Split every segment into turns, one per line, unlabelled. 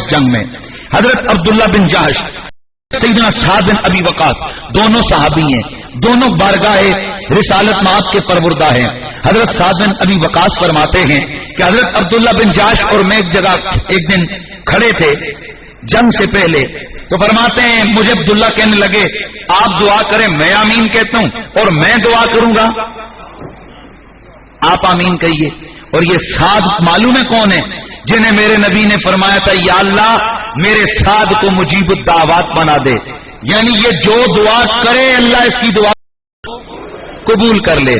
اس جنگ میں. حضرت عبداللہ بن جہش، سیدنا سعد بن ابی وقاص، دونوں صحابی ہیں، دونوں بارگاہ رسالت میں آپ کے پروردہ ہیں. حضرت سعد بن ابی وقاص فرماتے ہیں کہ حضرت عبداللہ بن جہش اور میں ایک جگہ ایک دن کھڑے تھے جنگ سے پہلے، تو فرماتے ہیں مجھے عبداللہ کہنے لگے آپ دعا کریں، میں آمین کہتا ہوں اور میں دعا کروں گا، آپ آمین کہیے. اور یہ سعد معلوم ہے کون ہے؟ جنہیں میرے نبی نے فرمایا تھا یا اللہ میرے سعد کو مجیب الدعوات بنا دے، یعنی یہ جو دعا کرے اللہ اس کی دعا قبول کر لے.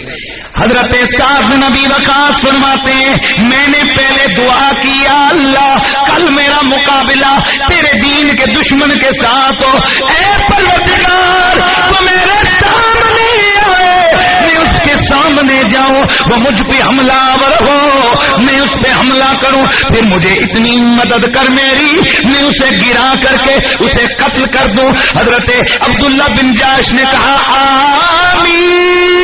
حضرت سعد بن ابی وقاص فرماتے ہیں میں نے پہلے دعا کی یا اللہ کل میرا مقابلہ تیرے دین کے دشمن کے ساتھ ہو، اے پروردگار تو میرے سامنے آئے، میں اس کے سامنے جاؤں، وہ مجھ پہ حملہ آور ہو، میں اس پہ حملہ کروں، پھر مجھے اتنی مدد کر میری میں اسے گرا کر کے اسے قتل کر دوں. حضرت عبداللہ بن جہش نے کہا آمین.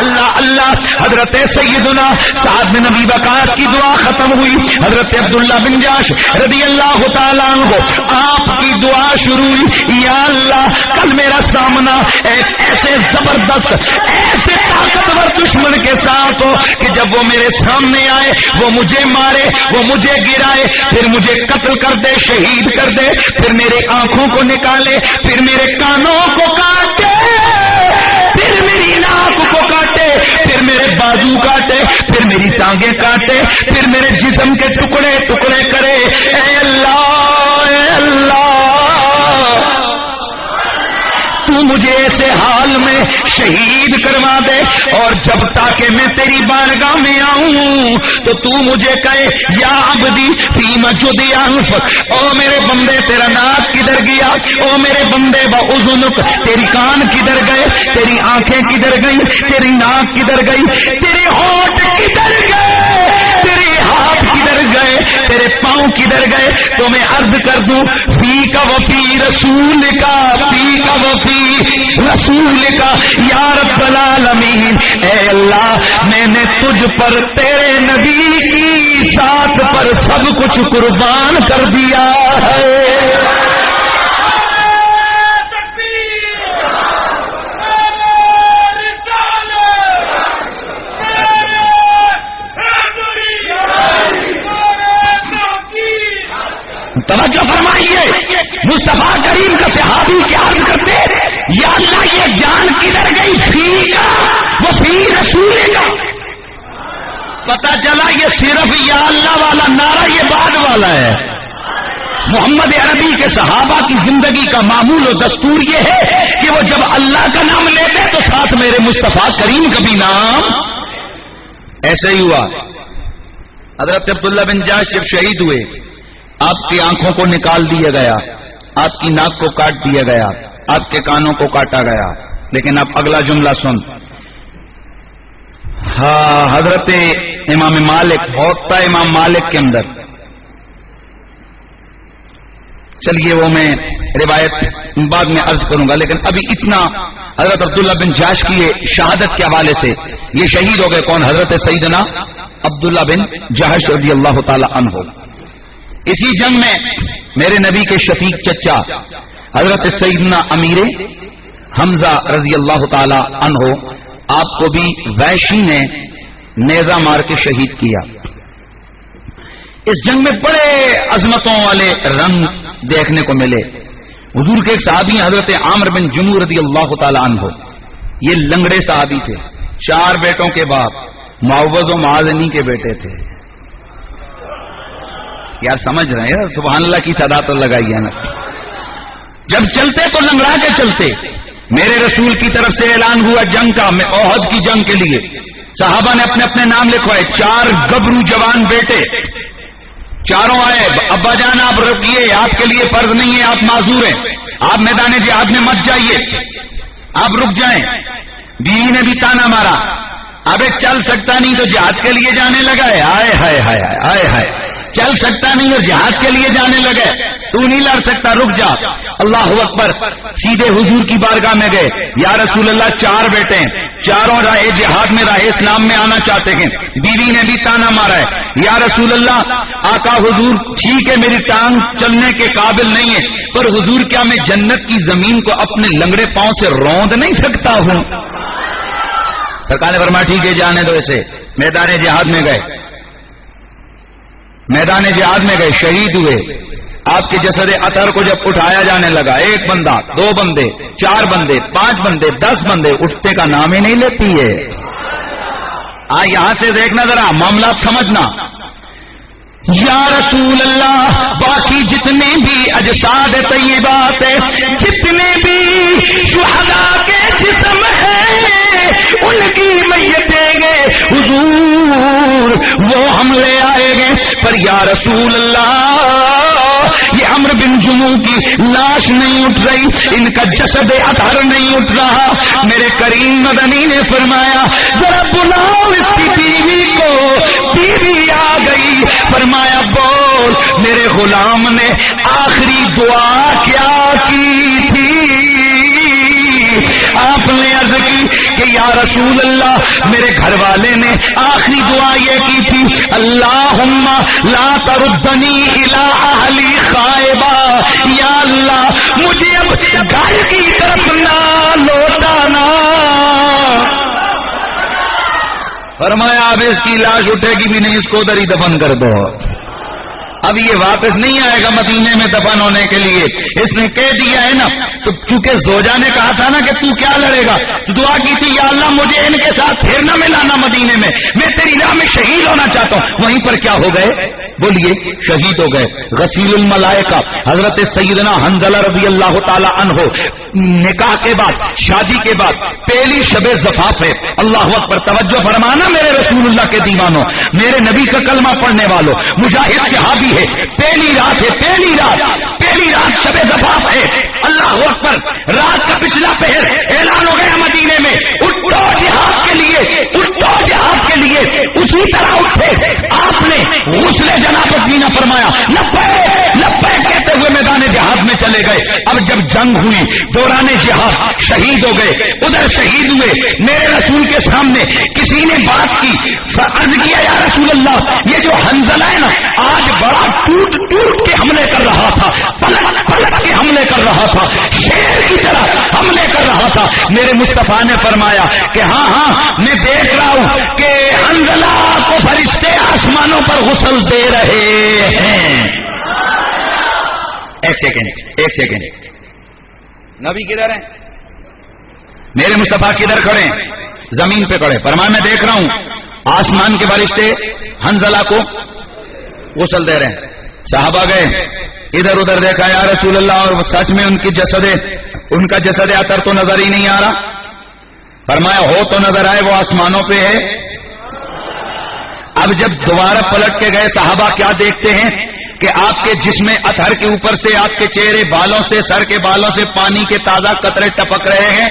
اللہ اللہ. حضرت سیدنا سعد بن ابی وقاص کی دعا ختم ہوئی، حضرت عبداللہ بن جہش رضی اللہ تعالیٰ عنہ آپ کی دعا شروع ہوئی یا اللہ کل میرا سامنا ایک ایسے زبردست ایسے طاقتور دشمن کے ساتھ ہو کہ جب وہ میرے سامنے آئے وہ مجھے مارے، وہ مجھے گرائے، پھر مجھے قتل کر دے، شہید کر دے، پھر میرے آنکھوں کو نکالے، پھر میرے کانوں کو کاٹے، پھر میری ناک کو کاٹے، پھر میرے بازو کاٹے، پھر میری ٹانگیں کاٹے، پھر میرے جسم کے ٹکڑے ٹکڑے کرے. اے اللہ اے اللہ تو مجھے ایسے حال میں شہید کروا دے، اور جب تاکہ میں تیری بارگاہ میں آؤں تو مجھے کہے یا عبدی فیم جدی انف، او میرے بندے تیرا ناک کدھر گیا، او میرے بندے باذنک تیری کان کدھر گئے، تیری آنکھیں کدھر گئی، تیری ناک کدھر گئی، تیرے ہونٹ کدھر گئے، تیرے ہاتھ کدھر گئے، تیرے پاؤں کدھر گئے. تو میں عرض کر دوں فی کا وفی رسول کا، فی کا وفی رسول کا یا رب العالمین. اے اللہ میں نے تجھ پر تیرے نبی کی ذات پر سب کچھ قربان کر دیا ہے. توجہ فرمائیے، مصطفیٰ کریم کا صحابی کیا عرض کرتے یا اللہ یہ جان کدھر گئی، فی کا وہ فی رسول کا. پتہ چلا یہ صرف یا اللہ والا نعرہ یہ بعد والا ہے. محمد عربی کے صحابہ کی زندگی کا معمول و دستور یہ ہے کہ وہ جب اللہ کا نام لیتے تو ساتھ میرے مصطفیٰ کریم کا بھی نام. ایسے ہی ہوا. حضرت عبداللہ بن جہش جب شہید ہوئے آپ کی آنکھوں کو نکال دیا گیا، آپ کی ناک کو کاٹ دیا گیا، آپ کے کانوں کو کاٹا گیا. لیکن اب اگلا جملہ سن. ہاں حضرت امام مالک ہوتا ہے، امام مالک کے اندر چلیے وہ میں روایت بعد میں عرض کروں گا، لیکن ابھی اتنا حضرت عبداللہ بن جہش کی شہادت کے حوالے سے یہ شہید ہو گئے. کون؟ حضرت سیدنا عبداللہ بن جہش رضی اللہ تعالی عنہ. اسی جنگ میں میرے نبی کے شفیق چچا حضرت سیدنا امیر حمزہ رضی اللہ تعالی عنہ آپ کو بھی وحشی نے نیزہ مار کے شہید کیا. اس جنگ میں بڑے عظمتوں والے رنگ دیکھنے کو ملے. حضور کے ایک صحابی حضرت عامر بن جموع رضی اللہ تعالی عنہ، یہ لنگڑے صحابی تھے، 4 بیٹوں کے باپ، معوذ و معاذنی کے بیٹے تھے. یار سمجھ رہے ہیں، سبحان اللہ کی صدا تو لگائی ہے نا. جب چلتے تو لنگڑا کے چلتے. میرے رسول کی طرف سے اعلان ہوا جنگ کا، احد کی جنگ کے لیے صحابہ نے اپنے اپنے نام لکھوائے. 4 گبرو جوان بیٹے چاروں آئے. ابا جان آپ رکیے، آپ کے لیے فرض نہیں ہے، آپ معذور ہیں، آپ میدان جہاد میں مت جائیے، آپ رک جائیں. بیوی نے بھی تانا مارا، ابے چل سکتا نہیں تو جہاد کے لیے جانے لگا ہے. آئے ہائے ہائے ہائے ہائے، چل سکتا نہیں اور جہاد کے لیے جانے لگے. تو نہیں لڑ سکتا، رک جا۔ اللہ اکبر، سیدھے حضور کی بارگاہ میں گئے، یا رسول اللہ 4 بیٹے ہیں، چاروں راہ جہاد میں راہ اسلام میں آنا چاہتے ہیں، بیوی نے بھی تانا مارا ہے، یا رسول اللہ آقا حضور ٹھیک ہے میری ٹانگ چلنے کے قابل نہیں ہے، پر حضور کیا میں جنت کی زمین کو اپنے لنگڑے پاؤں سے روند نہیں سکتا ہوں؟ سرکار نے فرمایا ٹھیک ہے جانے دو اسے۔ میدان جہاد میں گئے، میدان جہاد میں گئے، شہید ہوئے۔ آپ کے جسد اطہر کو جب اٹھایا جانے لگا، 1 بندہ، 2 بندے، 4 بندے، 5 بندے، 10 بندے، اٹھتے کا نام ہی نہیں لیتی ہے۔ یہاں سے دیکھنا ذرا، معاملات سمجھنا۔ یا رسول اللہ باقی جتنے بھی اجساد طیبات ہے، جتنے بھی شہداء کے جسم ہیں، ان کی میتیں گے حضور وہ ہم لے آئے گے، پر یا رسول اللہ یہ عمرو بن جموح کی لاش نہیں اٹھ رہی، ان کا جسد اطہر نہیں اٹھ رہا۔ میرے کریم مدنی نے فرمایا ذرا بلاؤ اس کی بیوی کو، بیوی آ گئی، فرمایا بول میرے غلام نے آخری دعا کیا کی تھی؟ آپ نے عرض کی کہ یا رسول اللہ میرے گھر والے نے آخری دعا یہ کی تھی، اللہم لا تردنی الی اہلی خائبہ، یا اللہ مجھے اب گھر کی طرف نہ لوٹانا۔ فرمایا اب اس کی لاش اٹھے گی بھی نہیں، اس کو ادھر ہی دفن کر دو، اب یہ واپس نہیں آئے گا مدینے میں دفن ہونے کے لیے۔ اس نے کہہ دیا ہے نا، تو کیونکہ زوجہ نے کہا تھا نا کہ تو کیا لڑے گا، تو دعا کی تھی یا اللہ مجھے ان کے ساتھ پھر نہ ملانا مدینے میں تیری راہ میں شہید ہونا چاہتا ہوں۔ وہیں پر کیا ہو گئے؟ بولیے شہید ہو گئے۔ غسیل الملائکہ حضرت سیدنا حنظلہ رضی اللہ تعالی عنہ، نکاح کے بعد، شادی کے بعد پہلی شب زفاف ہے۔ اللہ اکبر، توجہ فرمانا میرے رسول اللہ کے دیوانوں، میرے نبی کا کلمہ پڑھنے والوں، مجاہد صحابی ہے، پہلی رات ہے، پہلی رات شب زفاف ہے۔ اللہ اکبر، رات کا پچھلا پہر اعلان ہو گیا مدینے میں، اٹھو جہاد کے لیے، اٹھو جہاد کے لیے۔ اسی طرح اٹھے، آپ نے غسل جنابت بھی نہ فرمایا، لبیک لبیک کہتے ہوئے میدان جہاد میں چلے گئے۔ اب جب جنگ ہوئی دوران جہاد شہید ہو گئے، ادھر شہید ہوئے، میرے رسول کے سامنے کسی نے بات کی، عرض کیا یا رسول اللہ یہ جو حنظلہ ہے نا آج بڑا ٹوٹ ٹوٹ کے حملے کر رہا تھا، پلٹ پلٹ کے حملے کر رہا تھا، شیر کی طرح حملے کر رہا تھا۔ میرے مصطفیٰ نے فرمایا کہ ہاں میں دیکھ رہا ہوں کہ حنظلہ کو فرشتے آسمانوں پر غسل دے رہے ہیں۔ ایک سیکنڈ، نبی کدھر ہیں؟ میرے مصطفیٰ کدھر کھڑے ہیں؟ زمین پہ کھڑے۔ فرمایا میں دیکھ رہا ہوں آسمان کے فرشتے حنظلہ کو غسل دے رہے ہیں۔ صحابہ گئے، ادھر ادھر دیکھا یا رسول اللہ، اور سچ میں ان کا جسد اطہر تو نظر ہی نہیں آ رہا۔ فرمایا ہو تو نظر آئے، وہ آسمانوں پہ ہے۔ اب جب دوبارہ پلٹ کے گئے صحابہ کیا دیکھتے ہیں کہ آپ کے جسم اطہر کے اوپر سے، آپ کے چہرے بالوں سے، سر کے بالوں سے پانی کے تازہ قطرے ٹپک رہے ہیں۔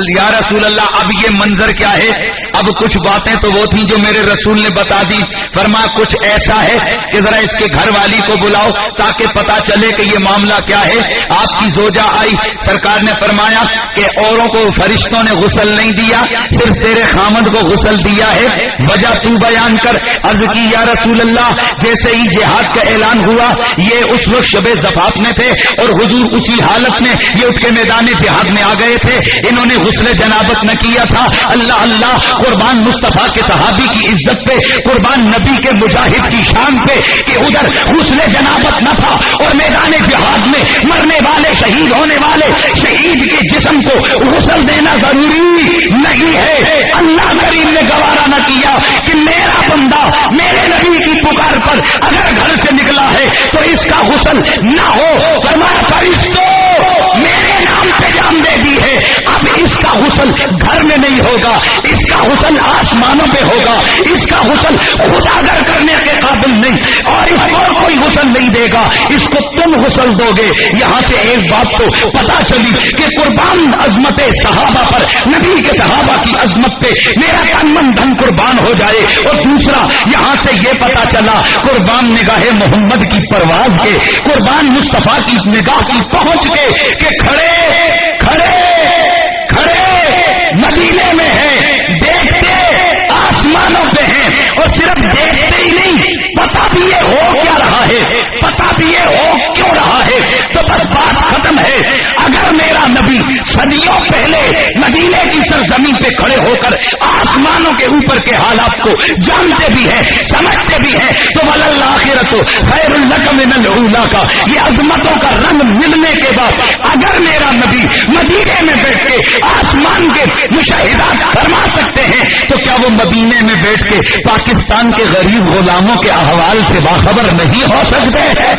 یا رسول اللہ اب یہ منظر کیا ہے؟ اب کچھ باتیں تو وہ تھیں جو میرے رسول نے بتا دی۔ فرمایا کچھ ایسا ہے کہ ذرا اس کے گھر والی کو بلاؤ تاکہ پتا چلے کہ یہ معاملہ کیا ہے۔ آپ کی زوجہ آئی، سرکار نے فرمایا کہ اوروں کو فرشتوں نے غسل نہیں دیا، صرف تیرے خامد کو غسل دیا ہے، وجہ تو بیان کر۔ عرض کی یا رسول اللہ جیسے ہی جہاد کا اعلان ہوا، یہ اس وقت شب زفاف میں تھے اور حضور اسی حالت میں یہ اٹھ کے میدان جہاد میں آ گئے تھے، انہوں نے غسل جنابت نہ کیا تھا۔ اللہ اللہ، قربان مصطفیٰ کے صحابی کی عزت پہ، قربان نبی کے مجاہد کی شان پہ کہ ادھر غسل جنابت نہ تھا اور میدان جہاد میں مرنے والے، شہید ہونے والے شہید کے جسم کو غسل دینا ضروری نہیں ہے۔ اللہ کریم نے گوارا نہ کیا کہ میرا بندہ میرے نبی کی پکار پر اگر گھر سے نکلا ہے تو اس کا غسل نہ ہو۔ فرمایا فرشتوں میرے نام پہ جان دے دی ہے، اب اس کا غسل گھر میں نہیں ہوگا، اس کا غسل آسمانوں پہ ہوگا، اس کا غسل خداگر کرنے کے قابل نہیں، اور اس کو کوئی غسل نہیں دے گا، اس کو تم غسل دو گے۔ یہاں سے ایک بات تو پتا چلی کہ قربان عظمت صحابہ پر، نبی کے صحابہ کی عظمت پہ میرا تن من دھن قربان ہو جائے، اور دوسرا یہاں سے یہ یہ پتا چلا قربان نگاہ محمد کی پرواز کے، قربان مصطفیٰ کی نگاہ کی پہنچ کے کہ کھڑے مدینے میں ہیں، دیکھتے آسمانوں پہ ہیں، اور صرف دیکھتے ہی نہیں، پتا بھی یہ ہو کیا رہا ہے، پتا بھی یہ ہو کیوں رہا ہے۔ تو بس بات ختم ہے۔ اگر میرا نبی صدیوں پہلے مدینے کی سرزمین پہ کھڑے ہو کر آسمانوں کے اوپر کے حالات کو جانتے بھی ہیں، سمجھتے بھی ہیں، تو وللآخرۃ خیر لک من الاولی کا یہ عظمتوں کا رنگ ملنے کے بعد اگر میرا نبی مدینے میں بیٹھ کے آسمان کے مشاہدات فرما سکتے ہیں تو کیا وہ مدینے میں بیٹھ کے پاکستان کے غریب غلاموں کے احوال سے باخبر نہیں ہو سکتے ہیں؟